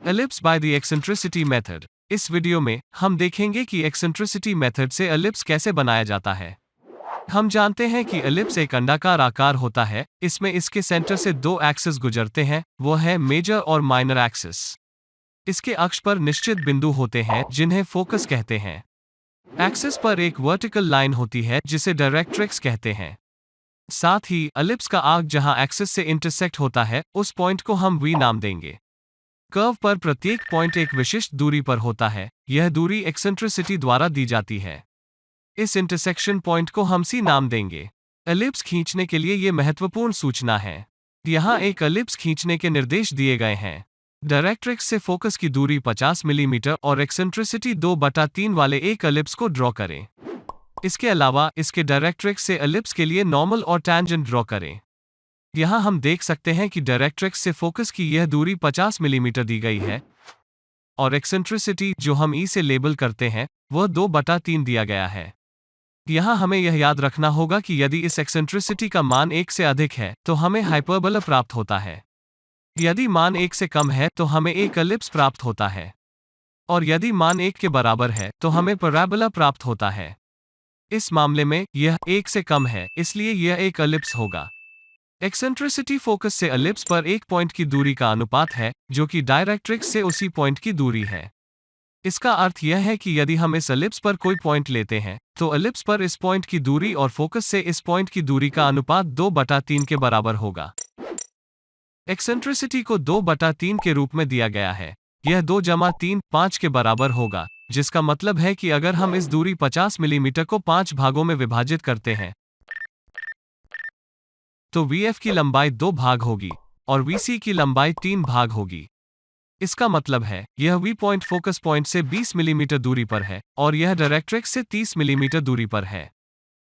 Ellipse by the eccentricity method. इस video में हम देखेंगे कि एक्सेंट्रिसिटी मेथड से एलिप्स कैसे बनाया जाता है। हम जानते हैं कि एलिप्स एक अंडाकार आकार होता है। इसमें इसके सेंटर से दो एक्सिस गुजरते हैं, वो है मेजर और माइनर एक्सिस। इसके अक्ष पर निश्चित बिंदु होते हैं जिन्हें फोकस कहते हैं। एक्सिस पर एक वर्टिकल लाइन होती है जिसे डायरेक्ट्रिक्स कहते हैं। साथ ही एलिप्स का आर्क जहां एक्सिस से इंटरसेक्ट होता है, उस पॉइंट को हम वी नाम देंगे। कर्व पर प्रत्येक पॉइंट एक विशिष्ट दूरी पर होता है। यह दूरी एक्सेंट्रिसिटी द्वारा दी जाती है। इस इंटरसेक्शन पॉइंट को हम सी नाम देंगे। एलिप्स खींचने के लिए ये महत्वपूर्ण सूचना है। यहाँ एक एलिप्स खींचने के निर्देश दिए गए हैं। डायरेक्ट्रिक्स से फोकस की दूरी 50 मिलीमीटर और एक्सेंट्रिसिटी 2/3 वाले एक एलिप्स को ड्रॉ करें। इसके अलावा इसके डायरेक्ट्रिक्स से एलिप्स के लिए नॉर्मल और टैंजेंट ड्रॉ करें। यहाँ हम देख सकते हैं कि डायरेक्ट्रिक्स से फोकस की यह दूरी 50 मिलीमीटर दी गई है और एक्सेंट्रिसिटी जो हम ई से लेबल करते हैं वह 2/3 दिया गया है। यहाँ हमें यह याद रखना होगा कि यदि इस एक्सेंट्रिसिटी का मान 1 से अधिक है तो हमें हाइपरबोला प्राप्त होता है। यदि मान 1 से कम है तो हमें एक एलिप्स प्राप्त होता है और यदि मान 1 के बराबर है तो हमें पैराबोला प्राप्त होता है। इस मामले में यह 1 से कम है, इसलिए यह एक एलिप्स होगा। एक्सेंट्रिसिटी फोकस से एलिप्स पर एक पॉइंट की दूरी का अनुपात है, जो कि डायरेक्ट्रिक्स से उसी पॉइंट की दूरी है। इसका अर्थ यह है कि यदि हम इस एलिप्स पर कोई पॉइंट लेते हैं, तो एलिप्स पर इस पॉइंट की दूरी और फोकस से इस पॉइंट की दूरी का अनुपात 2/3 के बराबर होगा। एक्सेंट्रिसिटी को 2/3 के रूप में दिया गया है। यह 2 - 3 5 के बराबर होगा, जिसका मतलब है कि अगर हम इस दूरी 50 मिलीमीटर को 5 भागों में विभाजित करते हैं तो VF की लंबाई 2 भाग होगी और VC की लंबाई 3 भाग होगी। इसका मतलब है यह V पॉइंट फोकस पॉइंट से 20 मिलीमीटर दूरी पर है और यह डायरेक्ट्रिक्स से 30 मिलीमीटर दूरी पर है।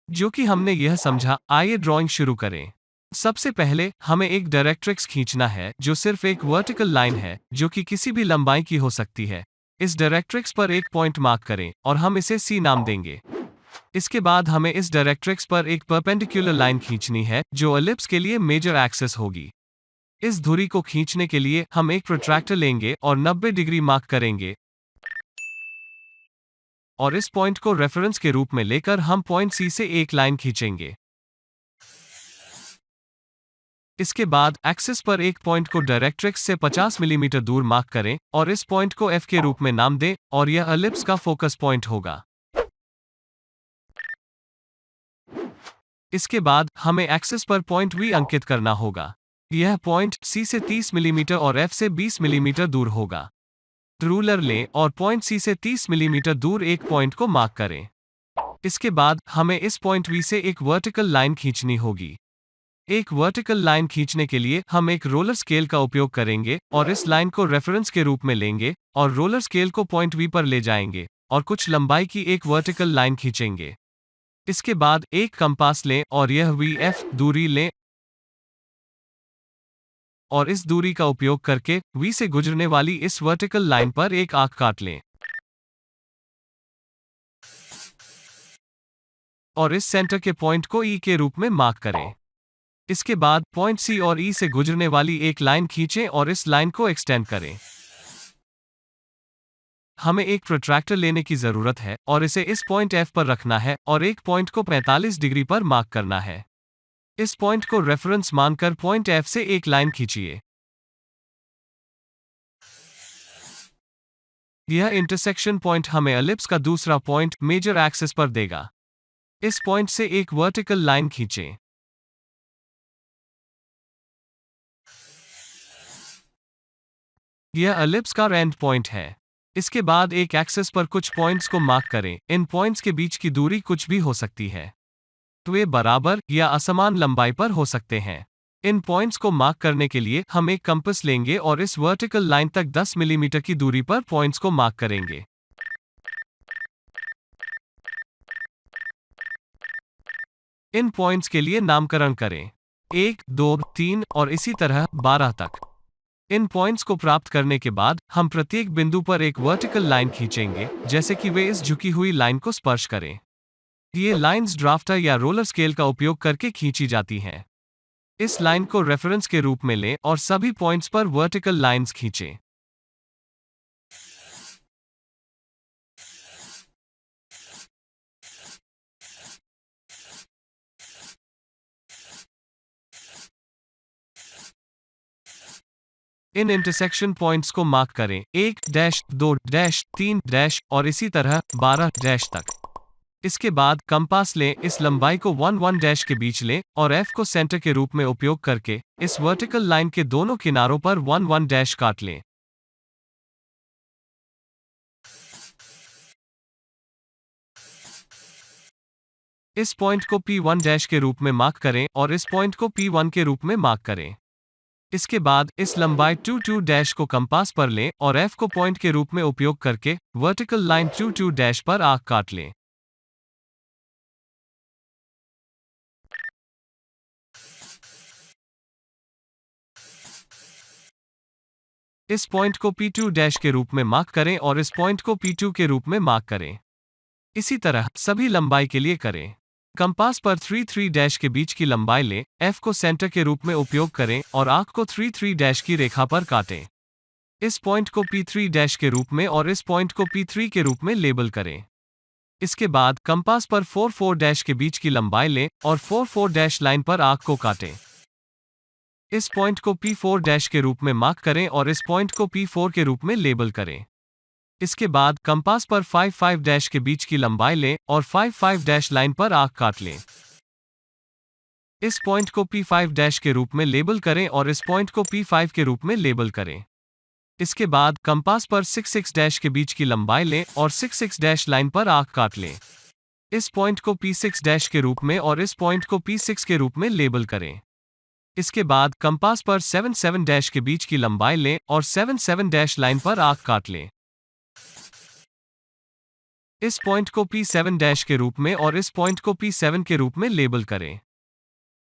जो कि हमने यह समझा, आइए ड्राइंग शुरू करें। सबसे पहले हमें एक डायरेक्ट्रिक्स खींचना है जो सिर्फ एक वर्टिकल लाइन है जो कि किसी भी लंबाई की हो सकती है। इस डायरेक्ट्रिक्स पर एक पॉइंट मार्क करें और हम इसे C नाम देंगे। इसके बाद हमें इस डायरेक्ट्रिक्स पर एक परपेंडिकुलर लाइन खींचनी है जो एलिप्स के लिए मेजर एक्सिस होगी। इस धुरी को खींचने के लिए हम एक प्रोट्रैक्टर लेंगे और 90 डिग्री मार्क करेंगे और इस पॉइंट को रेफरेंस के रूप में लेकर हम पॉइंट C से एक लाइन खींचेंगे। इसके बाद एक्सिस पर एक पॉइंट को डायरेक्ट्रिक्स से 50 मिलीमीटर दूर मार्क करें और इस पॉइंट को F के रूप में नाम दें और यह एलिप्स का फोकस पॉइंट होगा। इसके बाद हमें एक्सिस पर पॉइंट V अंकित करना होगा। यह पॉइंट C से 30 मिलीमीटर और F से 20 मिलीमीटर दूर होगा। रूलर लें और पॉइंट C से 30 मिलीमीटर दूर एक पॉइंट को मार्क करें। इसके बाद हमें इस पॉइंट V से एक वर्टिकल लाइन खींचनी होगी। एक वर्टिकल लाइन खींचने के लिए हम एक रोलर स्केल का उपयोग करेंगे और इस लाइन को रेफरेंस के रूप में लेंगे और रोलर स्केल को पॉइंट V पर ले जाएंगे और कुछ लंबाई की एक वर्टिकल लाइन खींचेंगे। इसके बाद एक कंपास लें और यह VF दूरी लें और इस दूरी का उपयोग करके V से गुजरने वाली इस वर्टिकल लाइन पर एक आर्क काट लें और इस सेंटर के पॉइंट को E के रूप में मार्क करें। इसके बाद पॉइंट C और E से गुजरने वाली एक लाइन खींचें और इस लाइन को एक्सटेंड करें। हमें एक प्रोट्रैक्टर लेने की जरूरत है और इसे इस पॉइंट F पर रखना है और एक पॉइंट को 45 डिग्री पर मार्क करना है। इस पॉइंट को रेफरेंस मानकर पॉइंट F से एक लाइन खींचिए। यह इंटरसेक्शन पॉइंट हमें एलिप्स का दूसरा पॉइंट मेजर एक्सिस पर देगा। इस पॉइंट से एक वर्टिकल लाइन खींचें। यह एलिप्स का एंड पॉइंट है। इसके बाद एक एक्सिस पर कुछ पॉइंट्स को मार्क करें। इन पॉइंट्स के बीच की दूरी कुछ भी हो सकती है, तो वे बराबर या असमान लंबाई पर हो सकते हैं। इन पॉइंट्स को मार्क करने के लिए हम एक कंपास लेंगे और इस वर्टिकल लाइन तक 10 मिलीमीटर की दूरी पर पॉइंट्स को मार्क करेंगे। इन पॉइंट्स के लिए नामकरण करें 1, 2, 3 और इसी तरह 12 तक। इन पॉइंट्स को प्राप्त करने के बाद हम प्रत्येक बिंदु पर एक वर्टिकल लाइन खींचेंगे, जैसे कि वे इस झुकी हुई लाइन को स्पर्श करें। ये लाइंस ड्राफ्टर या रोलर स्केल का उपयोग करके खींची जाती हैं। इस लाइन को रेफरेंस के रूप में लें और सभी पॉइंट्स पर वर्टिकल लाइंस खींचें। इन इंटरसेक्शन पॉइंट्स को मार्क करें 1 डैश 2 डैश 3 डैश और इसी तरह 12 डैश तक। इसके बाद कंपास लें, इस लंबाई को 1 डैश के बीच लें और F को सेंटर के रूप में उपयोग करके इस वर्टिकल लाइन के दोनों किनारों पर 1 डैश काट लें। इस पॉइंट को P1 डैश के रूप में मार्क करें और इस पॉइंट को P1 के रूप में मार्क करें। इसके बाद इस लंबाई 2 डैश को कंपास पर लें और F को पॉइंट के रूप में उपयोग करके वर्टिकल लाइन 2 डैश पर आर्क काट लें। इस पॉइंट को P2 डैश के रूप में मार्क करें और इस पॉइंट को P2 के रूप में मार्क करें। इसी तरह सभी लंबाई के लिए करें। कंपास पर 3 डैश के बीच की लंबाई लें, F को सेंटर के रूप में उपयोग करें और आर्क को 3 डैश की रेखा पर काटें। इस पॉइंट को P3 डैश के रूप में और इस पॉइंट को P3 के रूप में लेबल करें। इसके बाद कंपास पर 4 डैश के बीच की लंबाई लें और 4 डैश लाइन पर आर्क को काटें। इस पॉइंट को P4 डैश के रूप में मार्क करें और इस पॉइंट को P4 के रूप में लेबल करें। इसके बाद कंपास पर 5 डैश के बीच की लंबाई लें और 5 डैश लाइन पर आर्क काट लें। इस पॉइंट को P5 डैश के रूप में लेबल करें और इस पॉइंट को P5 के रूप में लेबल करें। इसके बाद कंपास पर 6 डैश के बीच की लंबाई लें और 6 डैश लाइन पर आर्क काट लें। इस पॉइंट को P6 डैश के रूप में और इस पॉइंट को P6 के रूप में लेबल करें। इसके बाद कंपास पर 7 डैश के बीच की लंबाई लें और 7 डैश लाइन पर आर्क काट लें। इस पॉइंट को P7 डैश के रूप में और इस पॉइंट को P7 के रूप में लेबल करें।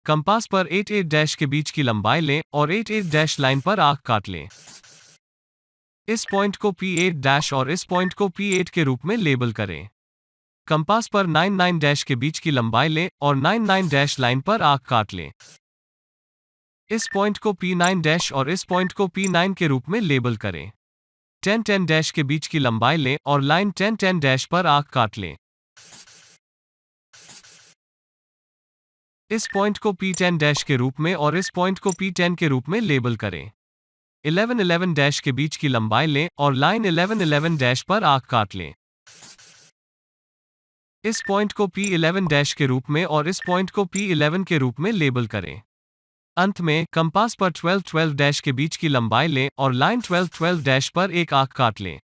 कंपास पर 8 डैश के बीच की लंबाई लें और 8 डैश लाइन पर आर्क काट लें। इस पॉइंट को P8 डैश और इस पॉइंट को P8 के रूप में लेबल करें। कंपास पर 9 डैश के बीच की लंबाई लें और 9 डैश लाइन पर आर्क काट लें। इस पॉइंट को P9 डैश और इस पॉइंट को P9 के रूप में लेबल करें। 10 डैश के बीच की लंबाई लें और लाइन 10 डैश पर आर्क काट लें। इस पॉइंट को P10 डैश के रूप में और इस पॉइंट को P10 के रूप में लेबल करें। 11 डैश के बीच की लंबाई लें और लाइन 11 डैश पर आर्क काट लें। इस पॉइंट को P11 डैश के रूप में और इस पॉइंट को P11 के रूप में लेबल करें। अंत में कंपास पर 12 डैश के बीच की लंबाई लें और लाइन 12 डैश पर एक आर्क काट लें।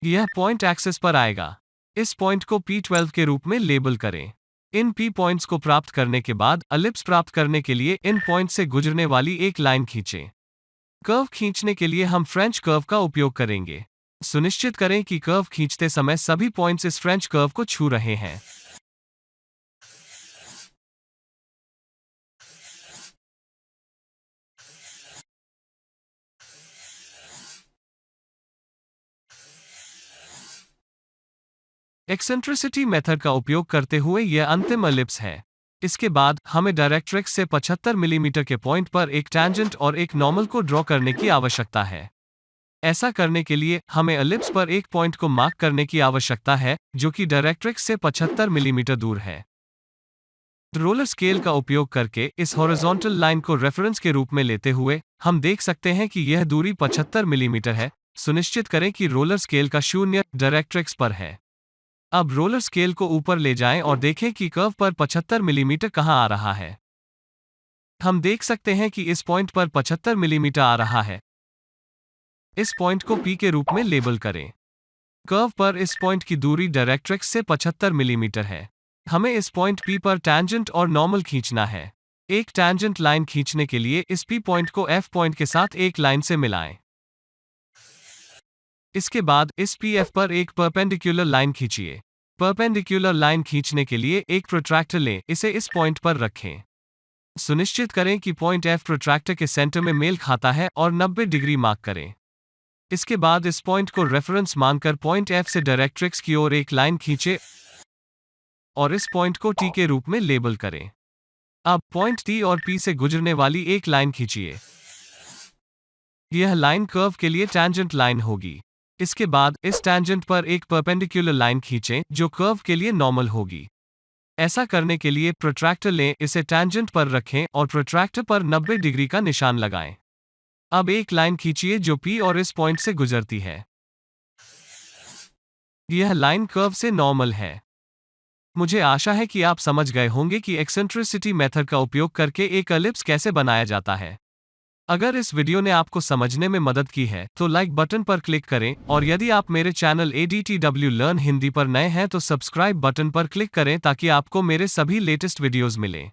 यह पॉइंट एक्सिस पर आएगा। इस पॉइंट को P12 के रूप में लेबल करें। इन P पॉइंट्स को प्राप्त करने के बाद एलिप्स प्राप्त करने के लिए इन पॉइंट से गुजरने वाली एक लाइन खींचें। कर्व खींचने के लिए हम फ्रेंच कर्व का उपयोग करेंगे। सुनिश्चित करें कि कर्व खींचते समय सभी पॉइंट्स इस फ्रेंच कर्व को छू रहे हैं। एक्सेंट्रिसिटी मेथड का उपयोग करते हुए यह अंतिम एलिप्स है। इसके बाद हमें डायरेक्ट्रिक्स से 75 मिलीमीटर के पॉइंट पर एक टैंजेंट और एक नॉर्मल को ड्रॉ करने की आवश्यकता है। ऐसा करने के लिए हमें एलिप्स पर एक पॉइंट को मार्क करने की आवश्यकता है जो कि डायरेक्ट्रिक्स से 75 मिलीमीटर दूर है। रोलर स्केल का उपयोग करके इस हॉरिजॉन्टल लाइन को रेफरेंस के रूप में लेते हुए हम देख सकते हैं कि यह दूरी 75 मिलीमीटर है। सुनिश्चित करें कि रोलर स्केल का शून्य डायरेक्ट्रिक्स पर है। अब रोलर स्केल को ऊपर ले जाएं और देखें कि कर्व पर 75 मिलीमीटर कहां आ रहा है। हम देख सकते हैं कि इस पॉइंट पर 75 मिलीमीटर आ रहा है। इस पॉइंट को P के रूप में लेबल करें। कर्व पर इस पॉइंट की दूरी डायरेक्ट्रिक्स से 75 मिलीमीटर है। हमें इस पॉइंट P पर टैंजेंट और नॉर्मल खींचना है। एक टैंजेंट लाइन खींचने के लिए इस P पॉइंट को F पॉइंट के साथ एक लाइन से मिलाएं। इसके बाद इस PF पर एक परपेंडिकुलर लाइन खींचिए। परपेंडिकुलर लाइन खींचने के लिए एक प्रोट्रैक्टर लें, इसे इस पॉइंट पर रखें। सुनिश्चित करें कि पॉइंट F प्रोट्रैक्टर के सेंटर में मेल खाता है और 90 डिग्री मार्क करें। इसके बाद इस पॉइंट को रेफरेंस मानकर पॉइंट F से डायरेक्ट्रिक्स की ओर एक लाइन खींचें और इस पॉइंट को T के रूप में लेबल करें। अब पॉइंट T और P से गुजरने वाली एक लाइन खींचिए। यह लाइन कर्व के लिए टैंजेंट लाइन होगी। इसके बाद इस टैंजेंट पर एक परपेंडिकुलर लाइन खींचें जो कर्व के लिए नॉर्मल होगी। ऐसा करने के लिए प्रोट्रैक्टर लें, इसे टैंजेंट पर रखें और प्रोट्रैक्टर पर 90 डिग्री का निशान लगाएं। अब एक लाइन खींचिए जो P और इस पॉइंट से गुजरती है। यह लाइन कर्व से नॉर्मल है। मुझे आशा है कि आप समझ गए होंगे कि एक्सेंट्रिसिटी मेथड का उपयोग करके एक एलिप्स कैसे बनाया जाता है। अगर इस वीडियो ने आपको समझने में मदद की है तो लाइक बटन पर क्लिक करें, और यदि आप मेरे चैनल ADTW लर्न हिंदी पर नए हैं तो सब्सक्राइब बटन पर क्लिक करें ताकि आपको मेरे सभी लेटेस्ट वीडियोस मिलें।